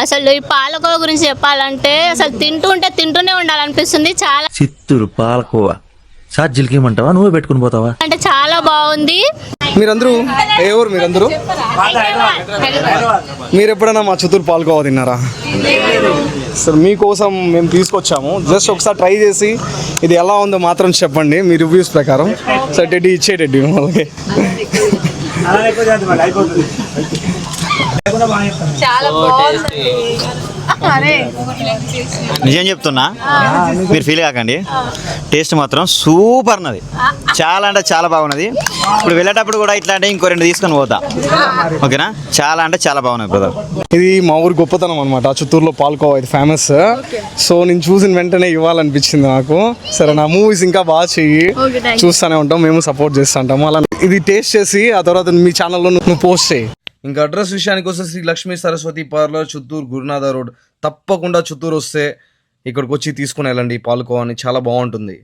అసలు ఈ పాలకోవ గురించి చెప్పాలంటే అసలు తింటూనే ఉండాలనిపిస్తుంది. చాలా చిత్తూరు పాలకోవా ఛార్జీలకి ఏమంటావా, నువ్వే పెట్టుకుని పోతావా? అంటే చాలా బాగుంది. మీరందరూ ఎవరు? మీరు ఎప్పుడైనా మా చిత్తూరు పాలకోవా తిన్నారా? సార్ మీకోసం మేము తీసుకొచ్చాము. జస్ట్ ఒకసారి ట్రై చేసి ఇది ఎలా ఉందో మాత్రం చెప్పండి మీ రివ్యూస్ ప్రకారం. సార్ టెడ్డీ ఇచ్చేటెడ్డి వాళ్ళకి నిజం చెప్తున్నా, మీరు ఫీల్ కాకండి. టేస్ట్ మాత్రం సూపర్ ఉన్నది, చాలా అంటే చాలా బాగున్నది. ఇప్పుడు వెళ్ళేటప్పుడు కూడా ఇట్లా అంటే ఇంకో 2 తీసుకొని పోతా, ఓకేనా? చాలా అంటే చాలా బాగున్నది బ్రదర్. ఇది మా ఊరి గొప్పతనం అనమాట. చిత్తూరులో పాలకోవా ఇది ఫేమస్. సో నేను చూసిన వెంటనే ఇవ్వాలనిపించింది నాకు. సరే, నా మూవీస్ ఇంకా బాగా చెయ్యి, చూస్తూనే ఉంటాం, మేము సపోర్ట్ చేస్తూ ఉంటాము. అలా ఇది టేస్ట్ చేసి ఆ తర్వాత మీ ఛానల్లో నువ్వు పోస్ట్ చేయి. ఇంకా అడ్రస్ విషయానికి వస్తే శ్రీ లక్ష్మీ సరస్వతి పార్లర్, చిత్తూరు గురునాథ రోడ్. తప్పకుండా చిత్తూరు వస్తే ఇక్కడికి వచ్చి తీసుకుని వెళ్ళండి పాలకోవాని, చాలా బాగుంటుంది.